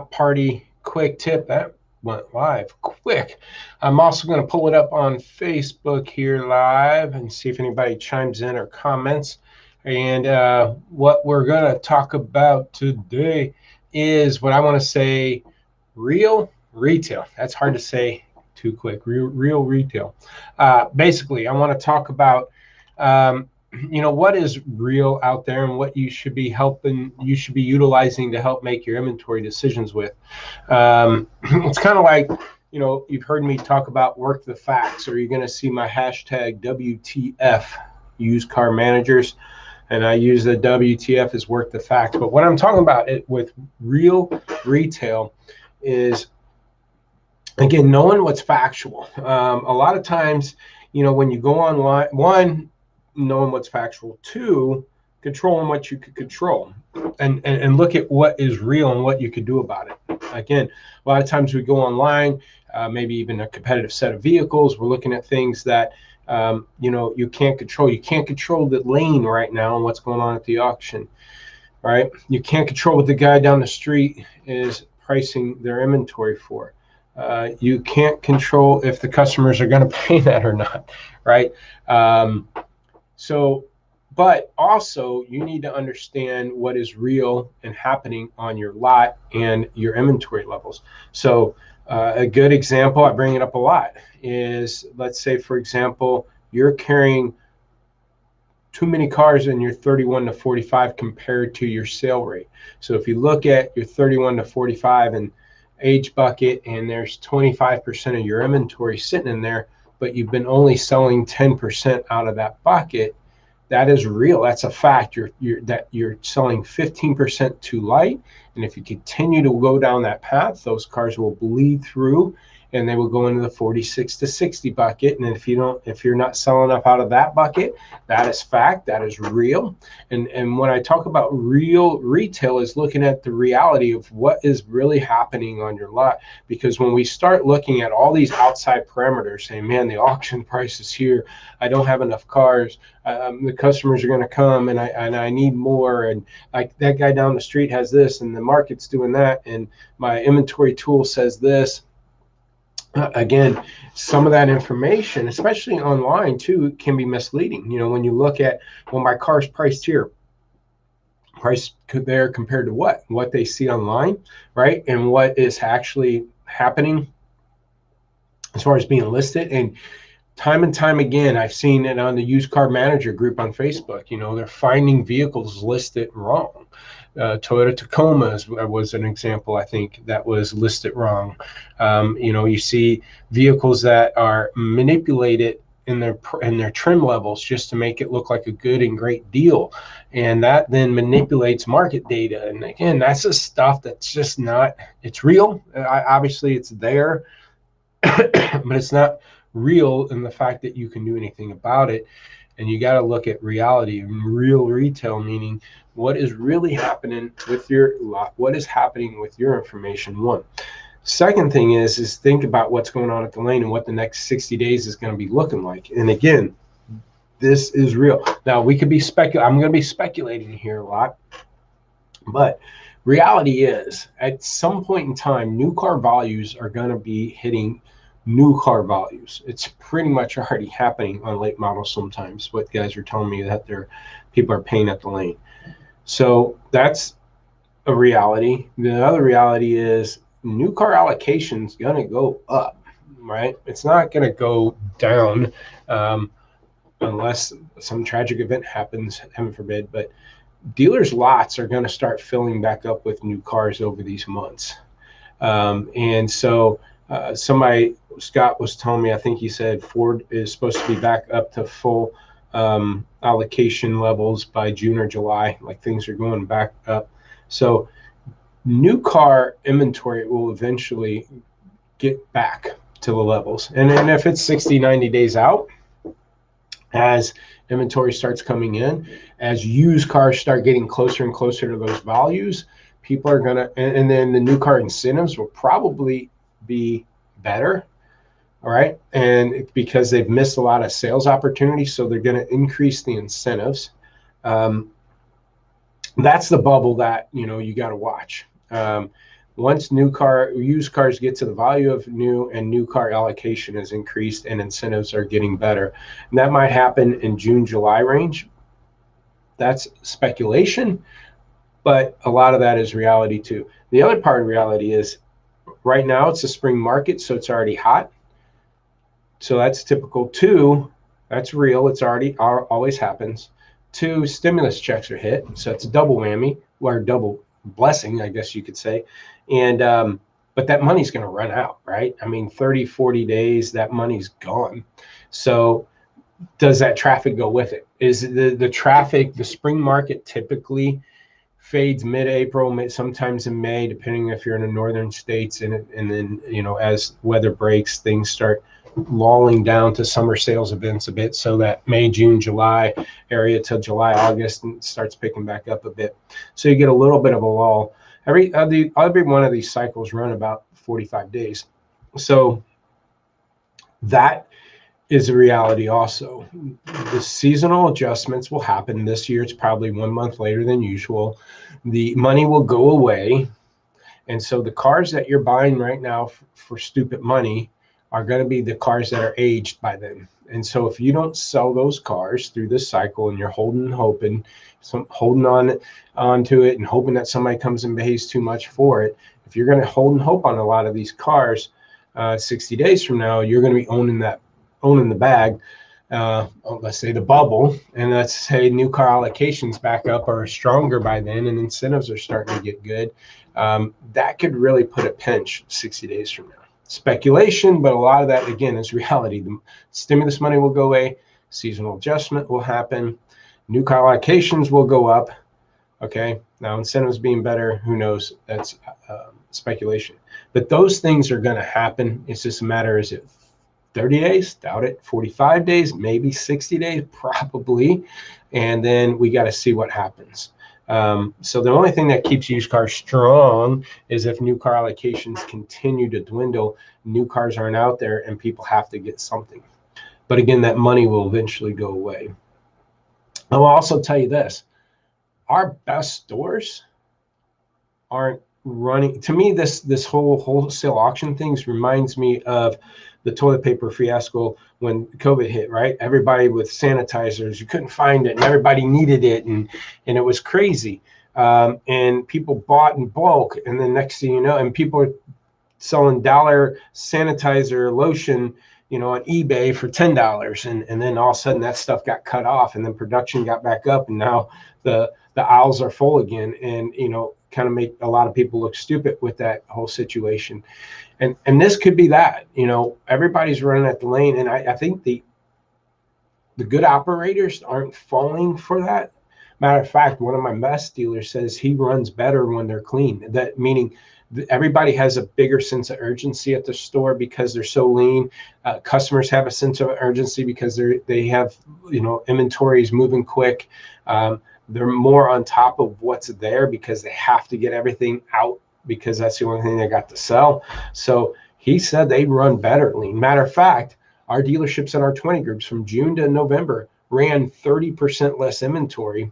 party quick tip that went live quick. I'm also going to pull it up on Facebook here live and see if anybody chimes in or comments. And what we're going to talk about today is what I want to say real retail. That's hard to say too quick. Real retail. Basically, I want to talk about what is real out there and what you should be utilizing to help make your inventory decisions with. It's kind of like, you've heard me talk about work the facts, or you're going to see my hashtag WTF, used car managers, and I use the WTF as work the facts. But what I'm talking about with real retail is, again, knowing what's factual. A lot of times, when you go online, one, knowing what's factual, two, controlling what you could control, and look at what is real and what you could do about it. Again, a lot of times we go online, maybe even a competitive set of vehicles, we're looking at things that you can't control. You can't control the lane right now and what's going on at the auction, right? You can't control what the guy down the street is pricing their inventory for. You can't control if the customers are going to pay that or not, right? But also you need to understand what is real and happening on your lot and your inventory levels. So a good example, I bring it up a lot, is, let's say, for example, you're carrying too many cars in your 31 to 45 compared to your sale rate. So if you look at your 31 to 45 and age bucket, and there's 25% of your inventory sitting in there, but you've been only selling 10% out of that bucket, that is real. That's a fact. You're selling 15% too light, and if you continue to go down that path, those cars will bleed through and they will go into the 46 to 60 bucket. And if you're not selling enough out of that bucket, that is fact. That is real. And when I talk about real retail, is looking at the reality of what is really happening on your lot. Because when we start looking at all these outside parameters, saying, man, the auction price is here, I don't have enough cars, the customers are going to come, and I need more, and like that guy down the street has this, and the market's doing that, and my inventory tool says this. Again, some of that information, especially online too, can be misleading. When you look at, well, my car's priced here, price there compared to what they see online, right? And what is actually happening as far as being listed. And time again, I've seen it on the used car manager group on Facebook. They're finding vehicles listed wrong. Toyota Tacoma was an example, I think, that was listed wrong. You see vehicles that are manipulated in their trim levels just to make it look like a good and great deal, and that then manipulates market data. And again, that's the stuff that's just not. It's real. Obviously, it's there, but it's not real in the fact that you can do anything about it. And you got to look at reality and real retail, meaning what is really happening with your lot, what is happening with your information. One. Second thing is think about what's going on at the lane and what the next 60 days is going to be looking like. And again, this is real. Now, we could be I'm going to be speculating here a lot, but reality is, at some point in time, new car values are going to be hitting new car values. It's pretty much already happening on late models sometimes. What guys are telling me that people are paying at the lane. So that's a reality. The other reality is new car allocation is going to go up, right? It's not going to go down unless some tragic event happens, heaven forbid. But dealers' lots are going to start filling back up with new cars over these months. And so Scott was telling me, I think he said Ford is supposed to be back up to full allocation levels by June or July, like things are going back up. So new car inventory will eventually get back to the levels. And if it's 60, 90 days out, as inventory starts coming in, as used cars start getting closer and closer to those values, people are going to, and then the new car incentives will probably be better. All right. And because they've missed a lot of sales opportunities, so they're going to increase the incentives. That's the bubble that, you got to watch. Once used cars get to the value of new, and new car allocation is increased and incentives are getting better. And that might happen in June, July range. That's speculation, but a lot of that is reality too. The other part of reality is right now it's a spring market, so it's already hot. So that's typical. Two, that's real. It's already always happens. Two, stimulus checks are hit, so it's a double whammy, or double blessing, I guess you could say. And but that money's going to run out, right? I mean, 30, 40 days, that money's gone. So does that traffic go with it? Is the traffic, the spring market typically fades mid-April, sometimes in May, depending if you're in the northern states, and then as weather breaks, things start lulling down to summer sales events a bit, so that May, June, July area till July, August, and starts picking back up a bit. So you get a little bit of a lull. Every one of these cycles run about 45 days. So that is a reality also. The seasonal adjustments will happen. This year it's probably 1 month later than usual. The money will go away. And so the cars that you're buying right now for stupid money are going to be the cars that are aged by then. And so if you don't sell those cars through this cycle, and you're holding on to it and hoping that somebody comes and pays too much for it, if you're going to hold and hope on a lot of these cars, 60 days from now, you're going to be owning the bag. Let's say the bubble, and let's say new car allocations back up are stronger by then, and incentives are starting to get good. That could really put a pinch 60 days from now. Speculation, but a lot of that, again, is reality. The stimulus money will go away, seasonal adjustment will happen, new car allocations will go up. Okay, now incentives being better, who knows? That's speculation. But those things are going to happen. It's just a matter, is it 30 days? Doubt it. 45 days? Maybe 60 days? Probably. And then we got to see what happens. So the only thing that keeps used cars strong is if new car allocations continue to dwindle, new cars aren't out there, and people have to get something. But again, that money will eventually go away. I will also tell you this. Our best stores aren't running. To me, this whole wholesale auction things reminds me of the toilet paper fiasco when COVID hit, right? Everybody with sanitizers, you couldn't find it, and everybody needed it, and it was crazy. And people bought in bulk, and then next thing you know, and people are selling dollar sanitizer lotion, on eBay for $10, and then all of a sudden that stuff got cut off, and then production got back up, and now the aisles are full again, and kind of make a lot of people look stupid with that whole situation. And this could be that. Everybody's running at the lane, and I think the good operators aren't falling for that. Matter of fact, one of my best dealers says he runs better when they're clean. That meaning everybody has a bigger sense of urgency at the store because they're so lean. Customers have a sense of urgency because they have inventories moving quick. They're more on top of what's there because they have to get everything out, because that's the only thing they got to sell. So he said they run better lean. Matter of fact, our dealerships in our 20 groups from June to November ran 30% less inventory,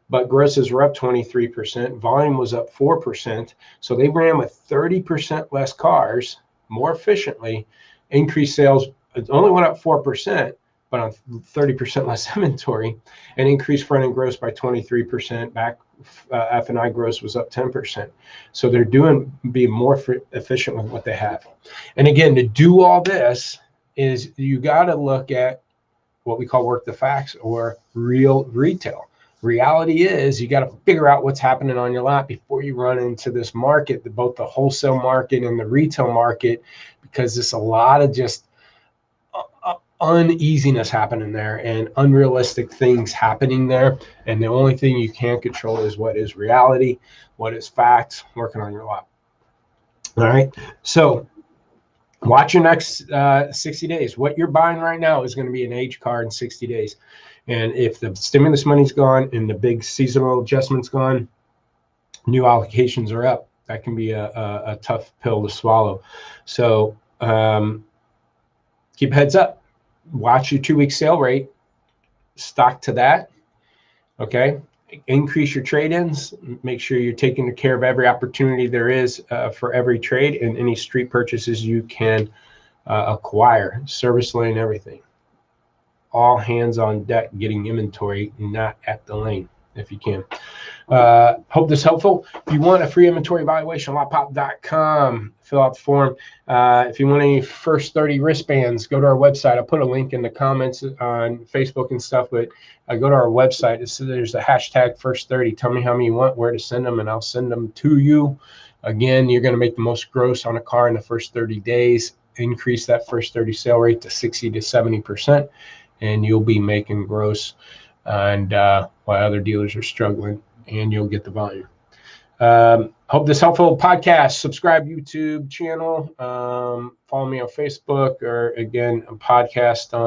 but grosses were up 23%. Volume was up 4%. So they ran with 30% less cars more efficiently, increased sales. It only went up 4%, but on 30% less inventory, and increased front-end gross by 23%. Back F&I gross was up 10%. So they're being more efficient with what they have. And again, to do all this is you got to look at what we call work the facts, or real retail. Reality is you got to figure out what's happening on your lot before you run into this market, both the wholesale market and the retail market, because there's a lot of just uneasiness happening there and unrealistic things happening there. And the only thing you can't control is what is reality, what is facts, working on your lot. All right. So watch your next 60 days. What you're buying right now is going to be an age car in 60 days. And if the stimulus money's gone and the big seasonal adjustment's gone, new allocations are up. That can be a tough pill to swallow. So keep heads up. Watch your 2-week sale rate. Stock to that. Okay. increase your trade-ins. Make sure you're taking care of every opportunity there is for every trade, and any street purchases you can acquire, service lane, everything. All hands on deck getting inventory, not at the lane if you can. Hope this is helpful. If you want a free inventory evaluation, lotpop.com, fill out the form. If you want any first 30 wristbands, go to our website. I'll put a link in the comments on Facebook and stuff, but go to our website. There's a hashtag first 30. Tell me how many you want, where to send them, and I'll send them to you. Again, you're going to make the most gross on a car in the first 30 days. Increase that first 30 sale rate to 60 to 70%, and you'll be making gross, and while other dealers are struggling, and you'll get the volume. Hope this helpful podcast. Subscribe YouTube channel. Follow me on Facebook, or again, a podcast on